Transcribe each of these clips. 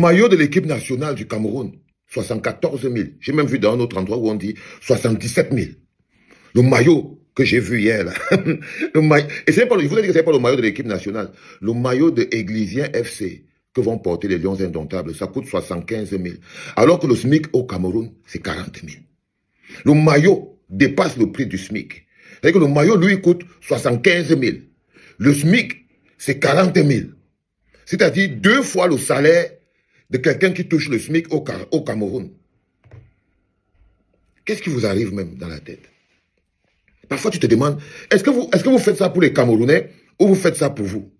Maillot de l'équipe nationale du Cameroun, 74 000. J'ai même vu dans un autre endroit où on dit 77 000. Le maillot que j'ai vu hier, là. Et c'est pas, je voulais dire que ce n'est pas le maillot de l'équipe nationale. Le maillot de Églisien FC que vont porter les Lions Indomptables, ça coûte 75 000. Alors que le SMIC au Cameroun, c'est 40 000. Le maillot dépasse le prix du SMIC. C'est-à-dire que le maillot, lui, coûte 75 000. Le SMIC, c'est 40 000. C'est-à-dire 2 fois le salaire de quelqu'un qui touche le SMIC au Cameroun. Qu'est-ce qui vous arrive même dans la tête? Parfois, tu te demandes, est-ce que vous faites ça pour les Camerounais ou vous faites ça pour vous?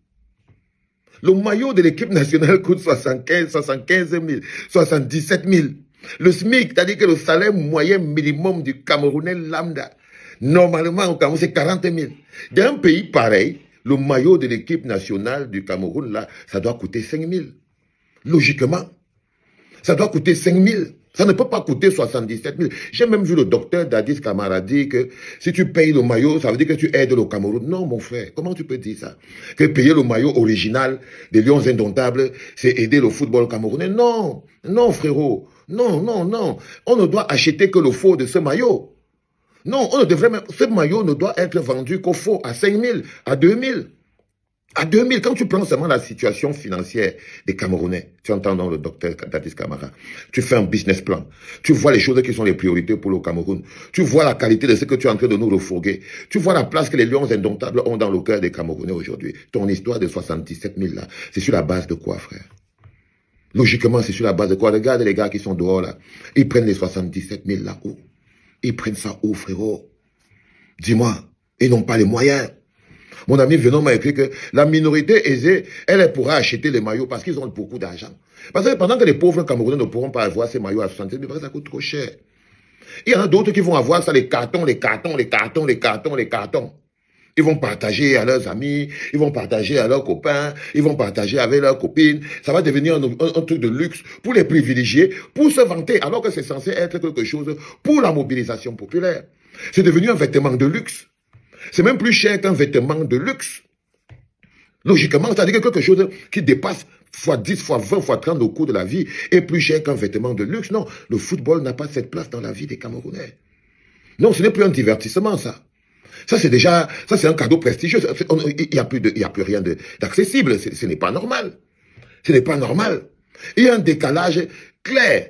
Le maillot de l'équipe nationale coûte 75 000, 77 000. Le SMIC, c'est-à-dire que le salaire moyen minimum du Camerounais lambda, normalement au Cameroun, c'est 40 000. Dans un pays pareil, le maillot de l'équipe nationale du Cameroun, là, ça doit coûter 5 000. Logiquement, ça doit coûter 5 000. Ça ne peut pas coûter 77 000. J'ai même vu le docteur Dadis Camara dire que si tu payes le maillot, ça veut dire que tu aides le Cameroun. Non, mon frère, comment tu peux dire ça? Que payer le maillot original des Lions Indomptables, c'est aider le football camerounais? Non, non, frérot. Non, non, non. On ne doit acheter que le faux de ce maillot. Non, on ne devrait même... Ce maillot ne doit être vendu qu'au faux, à 5 000, à 2 000. À 2000, quand tu prends seulement la situation financière des Camerounais, tu entends dans le docteur Dadis Camara, tu fais un business plan, tu vois les choses qui sont les priorités pour le Cameroun, tu vois la qualité de ce que tu es en train de nous refourguer, tu vois la place que les Lions Indomptables ont dans le cœur des Camerounais aujourd'hui. Ton histoire de 77 000 là, c'est sur la base de quoi, frère? Logiquement, c'est sur la base de quoi? Regarde les gars qui sont dehors là, ils prennent les 77 000 là où? Ils prennent ça où, frérot? Dis-moi, ils n'ont pas les moyens. Mon ami Venon m'a écrit que la minorité aisée, elle pourra acheter les maillots parce qu'ils ont beaucoup d'argent. Parce que pendant que les pauvres Camerounais ne pourront pas avoir ces maillots à 60 000, parce que ça coûte trop cher. Il y en a d'autres qui vont avoir ça, les cartons. Ils vont partager à leurs amis, ils vont partager à leurs copains, ils vont partager avec leurs copines. Ça va devenir un truc de luxe pour les privilégiés, pour se vanter, alors que c'est censé être quelque chose pour la mobilisation populaire. C'est devenu un vêtement de luxe. C'est même plus cher qu'un vêtement de luxe. Logiquement, c'est-à-dire que quelque chose qui dépasse fois 10, fois 20, fois 30 au cours de la vie est plus cher qu'un vêtement de luxe. Non, le football n'a pas cette place dans la vie des Camerounais. Non, ce n'est plus un divertissement, ça. Ça, c'est un cadeau prestigieux. Il n'y a plus rien d'accessible. Ce n'est pas normal. Ce n'est pas normal. Il y a un décalage clair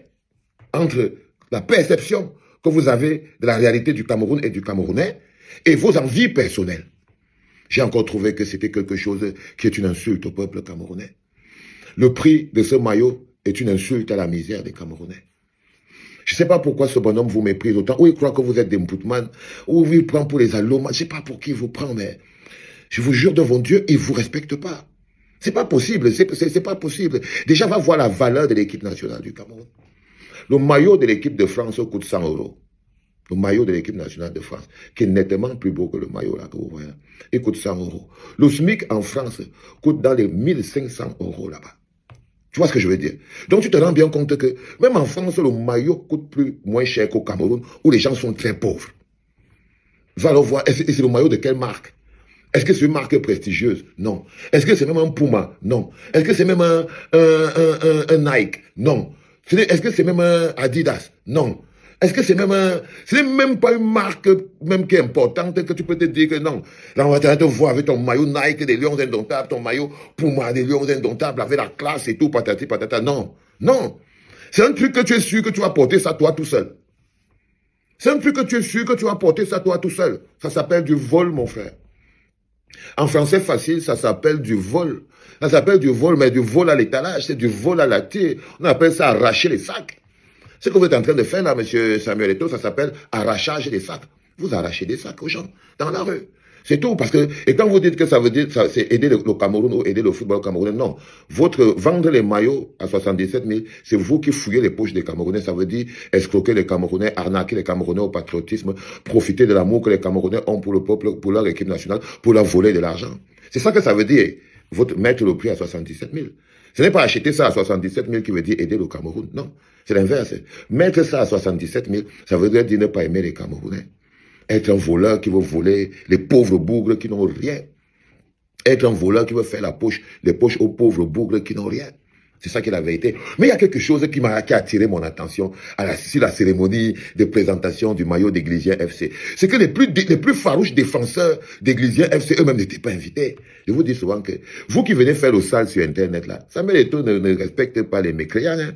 entre la perception que vous avez de la réalité du Cameroun et du Camerounais et vos envies personnelles. J'ai encore trouvé que c'était quelque chose qui est une insulte au peuple camerounais. Le prix de ce maillot est une insulte à la misère des Camerounais. Je ne sais pas pourquoi ce bonhomme vous méprise autant, ou il croit que vous êtes des Mpoutman, ou il prend pour les allomas. Je ne sais pas pour qui il vous prend, mais je vous jure devant Dieu, il ne vous respecte pas. C'est pas possible, c'est pas possible. Déjà, va voir la valeur de l'équipe nationale du Cameroun. Le maillot de l'équipe de France coûte 100 €. Le maillot de l'équipe nationale de France, qui est nettement plus beau que le maillot là que vous voyez, il coûte 100 €. Le SMIC en France coûte dans les 1500 € là-bas. Tu vois ce que je veux dire? Donc tu te rends bien compte que même en France, le maillot coûte moins cher qu'au Cameroun, où les gens sont très pauvres. Va le voir, et c'est le maillot de quelle marque? Est-ce que c'est une marque prestigieuse? Non. Est-ce que c'est même un Puma? Non. Est-ce que c'est même un Nike? Non. Est-ce que c'est même un Adidas? Non. Est-ce que c'est même pas une marque même qui est importante que tu peux te dire que non. Là, on va te voir avec ton maillot Nike des Lions Indomptables, ton maillot Puma des Lions Indomptables, avec la classe et tout, patati patata. Non. Non. C'est un truc que tu es sûr que tu vas porter ça toi tout seul. C'est un truc que tu es sûr que tu vas porter ça toi tout seul. Ça s'appelle du vol, mon frère. En français facile, ça s'appelle du vol. Ça s'appelle du vol, mais du vol à l'étalage, c'est du vol à la tire. On appelle ça arracher les sacs. Ce que vous êtes en train de faire là, monsieur Samuel Eto'o, ça s'appelle arrachage des sacs. Vous arrachez des sacs aux gens dans la rue. C'est tout. Parce que, et quand vous dites que ça veut dire, c'est aider le Cameroun ou aider le football camerounais, non. Vendre les maillots à 77 000, c'est vous qui fouillez les poches des Camerounais. Ça veut dire escroquer les Camerounais, arnaquer les Camerounais au patriotisme, profiter de l'amour que les Camerounais ont pour le peuple, pour leur équipe nationale, pour leur voler de l'argent. C'est ça que ça veut dire, mettre le prix à 77 000. Ce n'est pas acheter ça à 77 000 qui veut dire aider le Cameroun. Non, c'est l'inverse. Mettre ça à 77 000, ça veut dire ne pas aimer les Camerounais. Être un voleur qui veut voler les pauvres bougres qui n'ont rien. Être un voleur qui veut faire les poches aux pauvres bougres qui n'ont rien. C'est ça qui est la vérité. Mais il y a quelque chose qui a attiré mon attention sur la cérémonie de présentation du maillot d'Églisien FC. C'est que les plus farouches défenseurs d'Églisien FC eux-mêmes n'étaient pas invités. Je vous dis souvent que vous qui venez faire le sale sur Internet, là, Samuel Eto'o ne respecte pas les mécréants. Hein.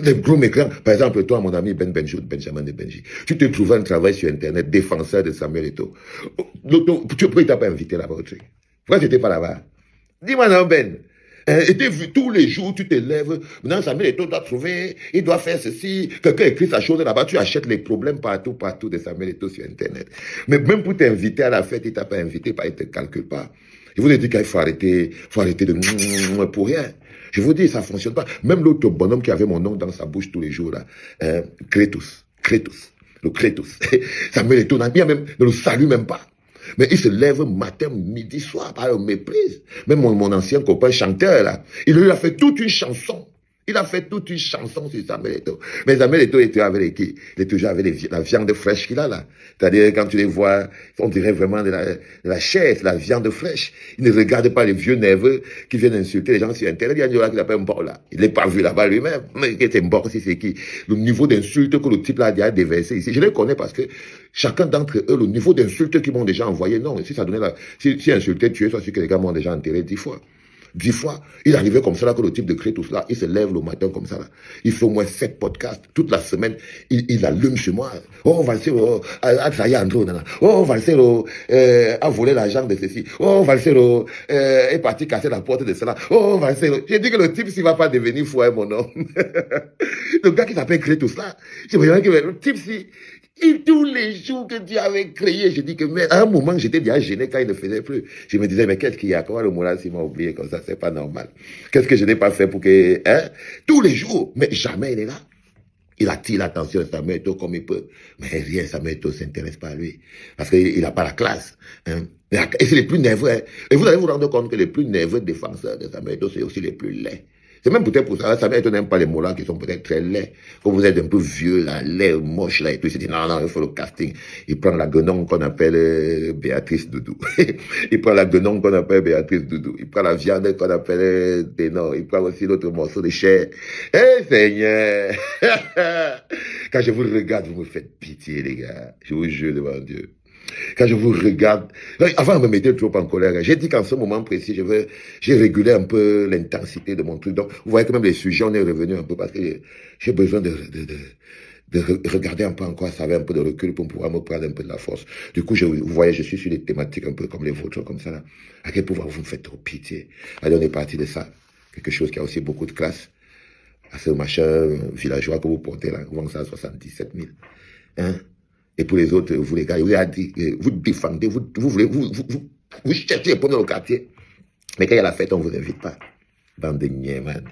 Les gros mécréants, par exemple, toi, mon ami Benjamin de Benji, tu te trouves un travail sur Internet, défenseur de Samuel Eto'o. Pourquoi il t'a pas invité là-bas au truc? Pourquoi tu n'étais pas là-bas? Dis-moi non, Ben. Et tous les jours, tu te lèves, maintenant Samuel Eto'o doit trouver, il doit faire ceci, quelqu'un écrit sa chose là-bas, tu achètes les problèmes partout de Samuel Eto'o sur Internet. Mais même pour t'inviter à la fête, il t'a pas invité, il te calcule pas. Je vous ai dit qu'il faut arrêter de pour rien. Je vous dis, ça fonctionne pas. Même l'autre bonhomme qui avait mon nom dans sa bouche tous les jours là, Crétus, le Crétus. Samuel Eto'o ne le salue même pas. Mais il se lève matin, midi, soir, par le méprise. Même mon ancien copain chanteur, là, il lui a fait toute une chanson. Il a fait toute une chanson sur Samuel Eto'o. Mais Samuel Eto'o était avec qui? Il est toujours avec la viande fraîche qu'il a là. C'est-à-dire, quand tu les vois, on dirait vraiment de la chair, la viande fraîche. Il ne regarde pas les vieux nerveux qui viennent insulter les gens sur Internet. Il y a un gars qui s'appelle Mbor là. Il n'est pas vu là-bas lui-même. Mais c'est Mbor, c'est qui? Le niveau d'insulte que le type là a déversé ici. Je les connais parce que chacun d'entre eux, le niveau d'insulte qu'ils m'ont déjà envoyé, non. Si ça donnait si insulté, tué, soit sûr que les gars m'ont déjà enterré 10 fois. 10 fois, il arrivait comme ça là, que le type de crée tout cela, il se lève le matin comme ça là. Il fait au moins 7 podcasts, toute la semaine, il allume sur moi. Oh, Valsero, a trahi Andrew, nana. Oh, Valsero, a volé l'argent de ceci. Oh, Valsero, est parti casser la porte de cela. Oh, Valsero. J'ai dit que le type, s'il va pas devenir fou, hein, mon homme. Le gars qui s'appelle créer tout cela, j'ai besoin que le type, si, tous les jours que Dieu avait créé, je dis que, mais à un moment, j'étais déjà gêné quand il ne faisait plus. Je me disais, mais qu'est-ce qu'il y a? Comment le moral s'il m'a oublié comme ça? C'est pas normal. Qu'est-ce que je n'ai pas fait pour que, hein? Tous les jours. Mais jamais il est là. Il attire l'attention de Samuel Eto'o comme il peut. Mais rien, Samuel Eto'o ne s'intéresse pas à lui. Parce qu'il n'a pas la classe. Hein? Et c'est les plus nerveux. Hein? Et vous allez vous rendre compte que les plus nerveux défenseurs de Samuel Eto'o, c'est aussi les plus laids. C'est même peut-être pour ça, Samuel Eto'o n'aime pas les mots-là qui sont peut-être très laids. Quand vous êtes un peu vieux, là, laid, moche, là, et tout, il se dit, non, il faut le casting. Il prend la guenon qu'on appelle Béatrice Doudou. Il prend la guenon qu'on appelle Béatrice Doudou. Il prend la viande qu'on appelle Ténor. Il prend aussi l'autre morceau de chair. Eh, Seigneur! Quand je vous regarde, vous me faites pitié, les gars. Je vous jure devant Dieu. Quand je vous regarde, avant de me mettre trop en colère, j'ai dit qu'en ce moment précis, j'ai régulé un peu l'intensité de mon truc. Donc, vous voyez que même les sujets, on est revenu un peu parce que j'ai besoin de regarder un peu encore, ça avait un peu de recul pour pouvoir me prendre un peu de la force. Du coup, vous voyez, je suis sur des thématiques un peu comme les vôtres, comme ça, là. À quel pouvoir vous me faites trop pitié. Allez, on est parti de ça. Quelque chose qui a aussi beaucoup de classe. À ce machin villageois que vous portez là, vous vendez ça à 77 000. Hein? Et pour les autres, vous les gars, vous défendez, vous cherchez les pommes dans le quartier. Mais quand il y a la fête, on ne vous invite pas. Bande de niais, man.